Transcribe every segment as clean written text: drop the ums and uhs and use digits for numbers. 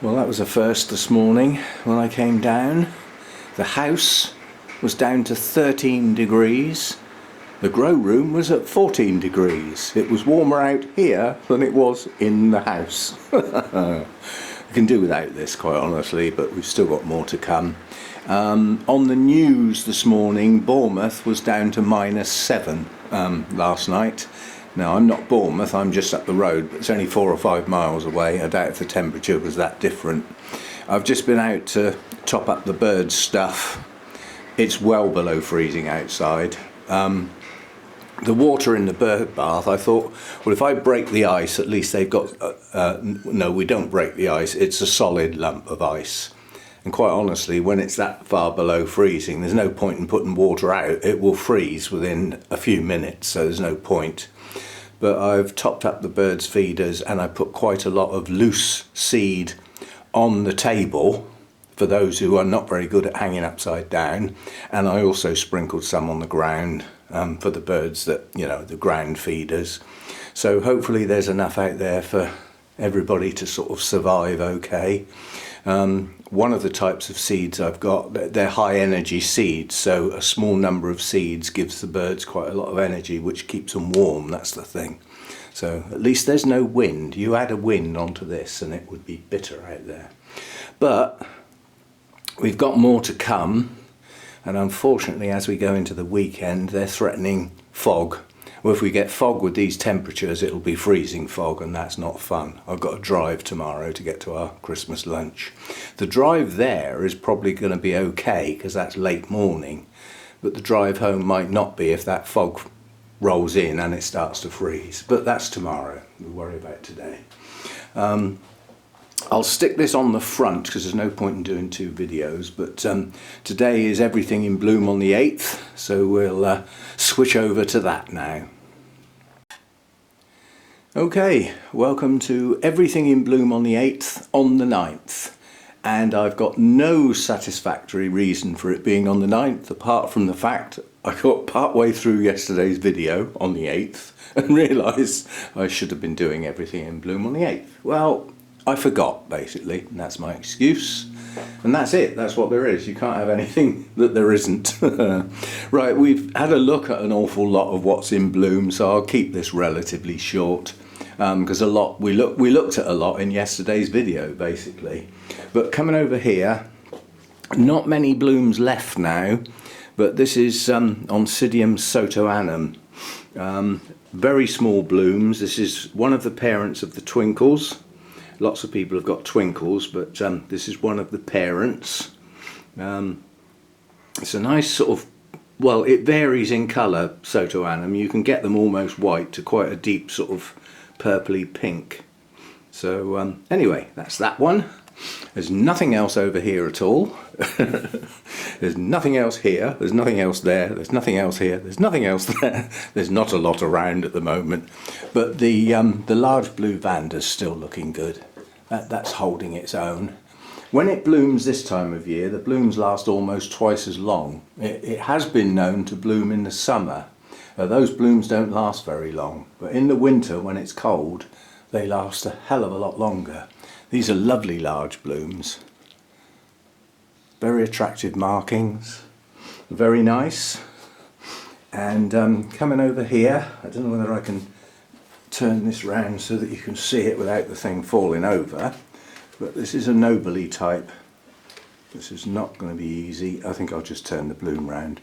Well, that was a first this morning when I came down. The house was down to 13 degrees. The grow room was at 14 degrees. It was warmer out here than it was in the house. I can do without this, quite honestly, but we've still got more to come. On the news this morning, Bournemouth was down to -7 last night. Now, I'm not Bournemouth, I'm just up the road, but it's only 4 or 5 miles away. I doubt if the temperature was that different. I've just been out to top up the birds' stuff. It's well below freezing outside. The water in the bird bath, I thought, well, if I break the ice, at least they've got... no, we don't break the ice, it's a solid lump of ice. And quite honestly, when it's that far below freezing, there's no point in putting water out. It will freeze within a few minutes, so there's no point. But I've topped up the birds' feeders and I put quite a lot of loose seed on the table for those who are not very good at hanging upside down. And I also sprinkled some on the ground for the birds that, you know, the ground feeders. So hopefully there's enough out there for everybody to sort of survive okay. One of the types of seeds I've got, they're high energy seeds, so a small number of seeds gives the birds quite a lot of energy, which keeps them warm. That's the thing. So at least there's no wind. You add a wind onto this and it would be bitter out there. But we've got more to come, and unfortunately as we go into the weekend they're threatening fog. Well, if we get fog with these temperatures, it'll be freezing fog, and that's not fun. I've got to drive tomorrow to get to our Christmas lunch. The drive there is probably going to be okay because that's late morning, but the drive home might not be if that fog rolls in and it starts to freeze. But that's tomorrow. We'll worry about today. I'll stick this on the front because there's no point in doing 2 videos, but today is Everything in Bloom on the 8th, so we'll switch over to that now. Okay, welcome to Everything in Bloom on the 8th on the 9th, and I've got no satisfactory reason for it being on the 9th apart from the fact I got part way through yesterday's video on the 8th and realised I should have been doing Everything in Bloom on the 8th. Well, I forgot, basically, and that's my excuse. And that's it, that's what there is. You can't have anything that there isn't. Right, we've had a look at an awful lot of what's in bloom, so I'll keep this relatively short. Because we looked at a lot in yesterday's video, basically. But coming over here, not many blooms left now, but this is Oncidium sotoanum. Very small blooms. This is one of the parents of the twinkles. Lots of people have got twinkles, but this is one of the parents. It's a nice sort of, well, it varies in colour, sotoanum. You can get them almost white to quite a deep sort of purpley pink. So anyway, that's that one. There's nothing else over here at all. There's nothing else here. There's nothing else there. There's nothing else here. There's nothing else there. There's not a lot around at the moment. But the large blue vanda's still looking good. That's holding its own. When it blooms this time of year, the blooms last almost twice as long. It has been known to bloom in the summer. Those blooms don't last very long. But in the winter, when it's cold, they last a hell of a lot longer. These are lovely large blooms. Very attractive markings. Very nice. And coming over here, I don't know whether I can turn this round so that you can see it without the thing falling over. But this is a nobly type. This is not going to be easy. I think I'll just turn the bloom round.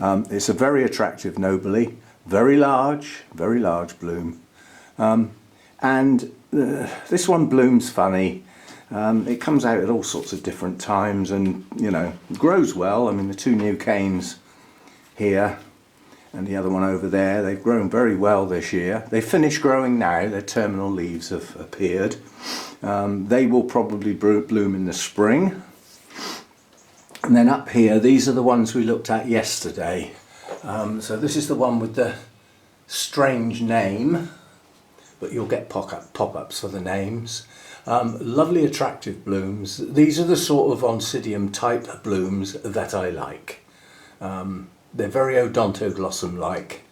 It's a very attractive nobly. Very large bloom. And this one blooms funny. It comes out at all sorts of different times and, you know, grows well. I mean, the 2 new canes here and the other one over there, they've grown very well this year. They've finished growing now. Their terminal leaves have appeared. They will probably bloom in the spring. And then up here, these are the ones we looked at yesterday. So this is the one with the strange name, but you'll get pop-ups for the names. Lovely attractive blooms. These are the sort of Oncidium type blooms that I like. They're very odontoglossum like.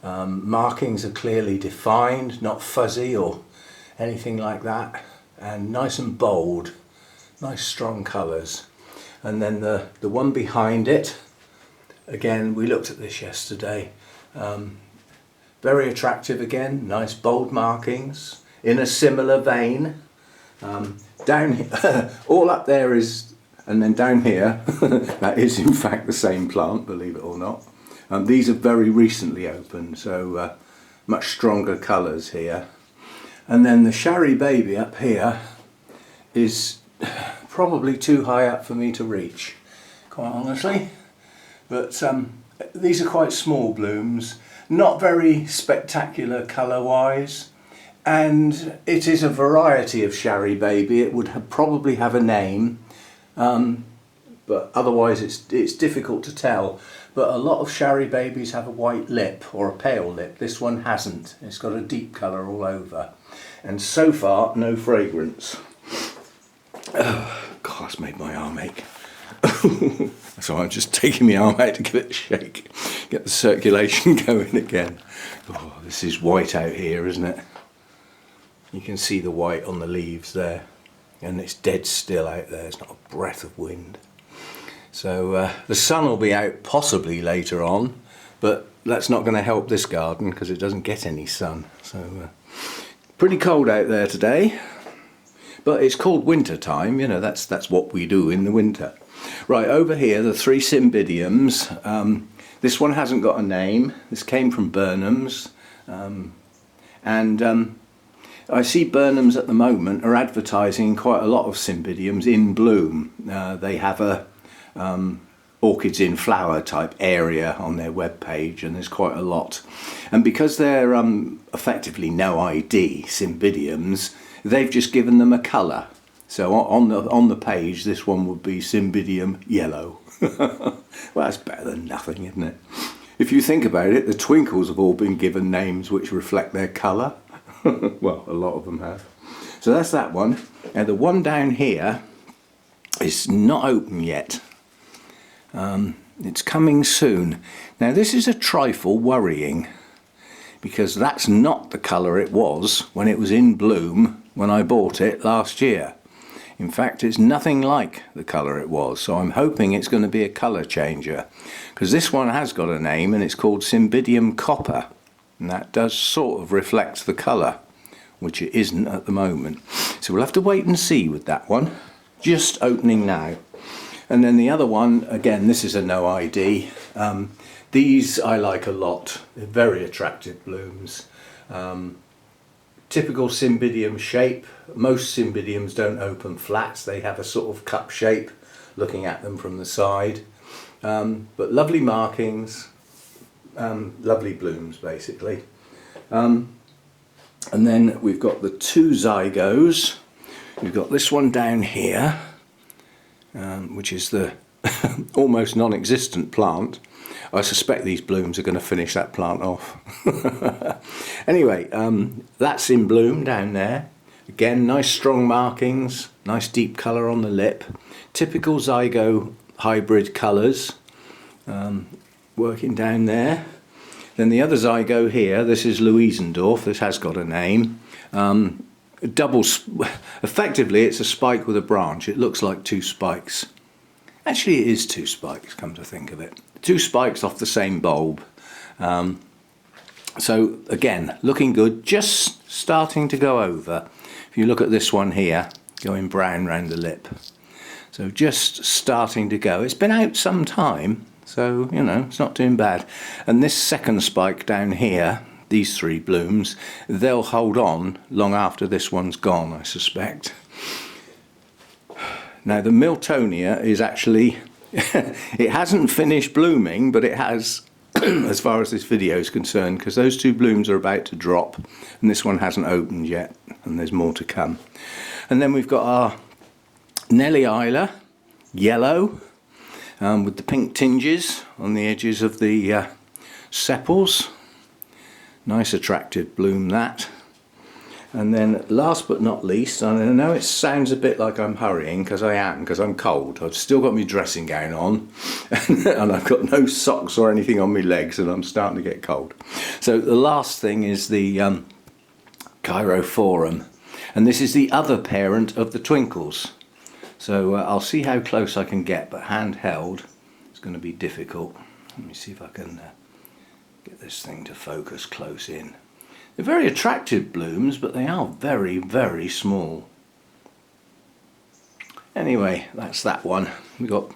Markings are clearly defined, not fuzzy or anything like that, and nice and bold. Nice strong colours. And then the one behind it, again, we looked at this yesterday. Very attractive again, nice bold markings in a similar vein. Down here, all up there is, and then down here, that is in fact the same plant, believe it or not. These are very recently opened, so much stronger colours here. And then the Shari Baby up here is probably too high up for me to reach, quite honestly. But these are quite small blooms, not very spectacular colour-wise. And it is a variety of Shari Baby. It would probably have a name, but otherwise it's difficult to tell. But a lot of Shari Babies have a white lip or a pale lip. This one hasn't. It's got a deep colour all over. And so far, no fragrance. Oh, God, that's made my arm ache. So I'm just taking my arm out to give it a shake, get the circulation going again. Oh, this is white out here, isn't it? You can see the white on the leaves there, and it's dead still out there. There's not a breath of wind. So the sun will be out possibly later on, but that's not going to help this garden because it doesn't get any sun. So pretty cold out there today, but it's called winter time. You know, that's what we do in the winter. Right, over here, the three Cymbidiums. This one hasn't got a name. This came from Burnham's, I see Burnham's at the moment are advertising quite a lot of Cymbidiums in bloom. They have a orchids in flower type area on their web page, and there's quite a lot. And because they're effectively no ID Cymbidiums, they've just given them a colour. So on the page, this one would be Cymbidium yellow. Well, that's better than nothing, isn't it? If you think about it, the twinkles have all been given names which reflect their colour. Well, a lot of them have. So that's that one. Now the one down here is not open yet. It's coming soon. Now this is a trifle worrying, because that's not the colour it was when it was in bloom when I bought it last year. In fact, it's nothing like the colour it was, so I'm hoping it's going to be a colour changer, because this one has got a name and it's called Cymbidium copper. And that does sort of reflect the colour, which it isn't at the moment. So we'll have to wait and see with that one. Just opening now. And then the other one, again, this is a no ID. These I like a lot. They're very attractive blooms. Typical Cymbidium shape. Most Cymbidiums don't open flat. They have a sort of cup shape looking at them from the side. But lovely markings. Lovely blooms basically, and then we've got the two zygos. We've got this one down here, which is the almost non-existent plant. I suspect these blooms are going to finish that plant off. Anyway, that's in bloom down there. Again, nice strong markings, nice deep colour on the lip, typical zygo hybrid colours. Working down there. Then the other zygo here, this is Louisendorf. This has got a name. Effectively it's a spike with a branch. It looks like two spikes. Actually it is two spikes, come to think of it. Two spikes off the same bulb. So again, looking good, just starting to go over. If you look at this one here, going brown round the lip. So just starting to go. It's been out some time. So, you know, it's not doing bad. And this second spike down here, these three blooms, they'll hold on long after this one's gone, I suspect. Now the Miltonia is actually, it hasn't finished blooming, but it has, as far as this video is concerned, because those two blooms are about to drop, and this one hasn't opened yet, and there's more to come. And then we've got our Nellie Isla, yellow, with the pink tinges on the edges of the sepals. Nice attractive bloom that. And then last but not least, and I know it sounds a bit like I'm hurrying, because I am, because I'm cold. I've still got my dressing gown on and I've got no socks or anything on my legs, and I'm starting to get cold. So the last thing is the Chirophorum, and this is the other parent of the Twinkles. So I'll see how close I can get, but handheld it's going to be difficult. Let me see if I can get this thing to focus close in. They're very attractive blooms, but they are very, very small. Anyway, that's that one. We've got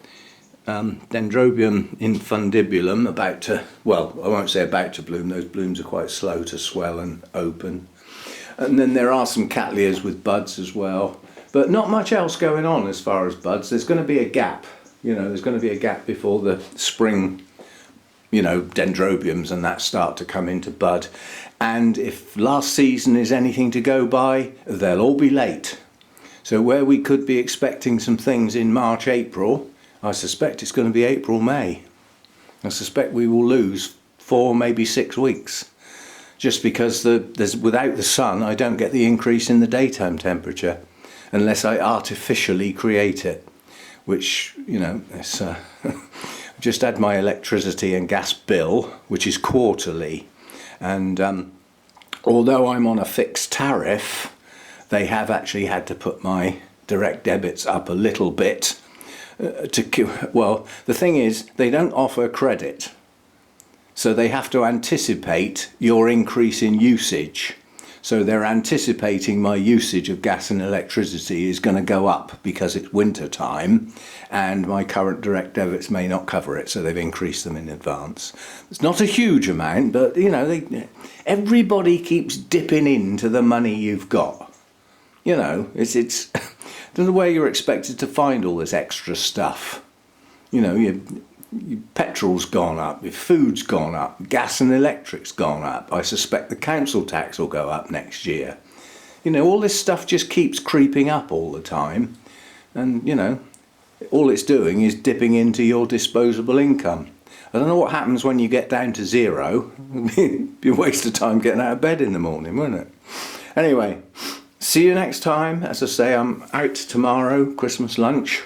Dendrobium infundibulum about to, well, I won't say about to bloom, those blooms are quite slow to swell and open. And then there are some Cattleyas with buds as well, but not much else going on as far as buds. There's going to be a gap, you know, there's going to be a gap before the spring, you know, Dendrobiums and that start to come into bud. And if last season is anything to go by, they'll all be late. So where we could be expecting some things in March, April, I suspect it's going to be April, May. I suspect we will lose 4, maybe 6 weeks. Just because without the sun, I don't get the increase in the daytime temperature unless I artificially create it. Which, you know, it's, I've just had my electricity and gas bill, which is quarterly. And although I'm on a fixed tariff, they have actually had to put my direct debits up a little bit. Well, the thing is, they don't offer credit, so they have to anticipate your increase in usage. So they're anticipating my usage of gas and electricity is going to go up because it's winter time, and my current direct debits may not cover it, so they've increased them in advance. It's not a huge amount, but you know, everybody keeps dipping into the money you've got. You know, it's the way you're expected to find all this extra stuff. You know, your petrol's gone up, your food's gone up, gas and electric's gone up. I suspect the council tax will go up next year. You know, all this stuff just keeps creeping up all the time. And, you know, all it's doing is dipping into your disposable income. I don't know what happens when you get down to zero. It'd be a waste of time getting out of bed in the morning, wouldn't it? Anyway, see you next time. As I say, I'm out tomorrow, Christmas lunch,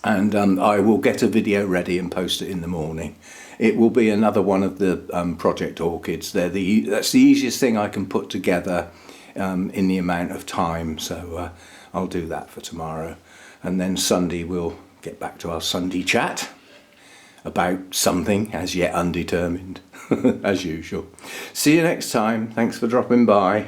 and I will get a video ready and post it in the morning. It will be another one of the Project Orchids. That's the easiest thing I can put together in the amount of time, so I'll do that for tomorrow. And then Sunday we'll get back to our Sunday chat about something as yet undetermined, as usual. See you next time. Thanks for dropping by.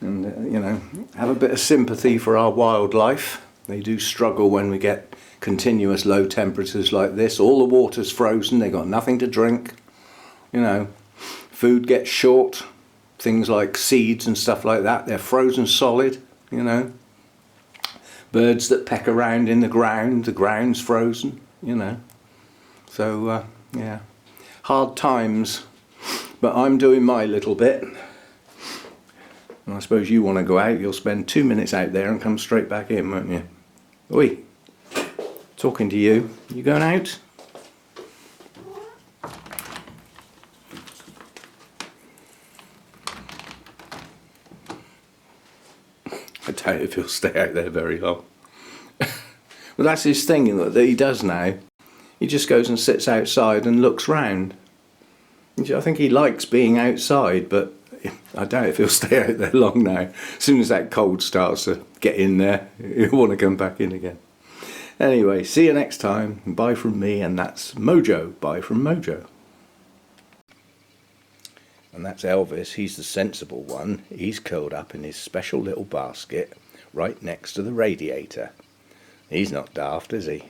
And, you know, have a bit of sympathy for our wildlife. They do struggle when we get continuous low temperatures like this. All the water's frozen, they've got nothing to drink. You know, food gets short. Things like seeds and stuff like that, they're frozen solid, you know. Birds that peck around in the ground's frozen, you know. So, yeah, hard times. But I'm doing my little bit. And I suppose you want to go out, you'll spend 2 minutes out there and come straight back in, won't you? Oi, talking to you. You going out? I doubt if he'll stay out there very long. Well, that's his thing that he does now. He just goes and sits outside and looks round. I think he likes being outside, but I doubt if he'll stay out there long now. As soon as that cold starts to get in there, he'll want to come back in again. Anyway, see you next time. Bye from me, and that's Mojo. Bye from Mojo. And that's Elvis. He's the sensible one. He's curled up in his special little basket right next to the radiator. He's not daft, is he?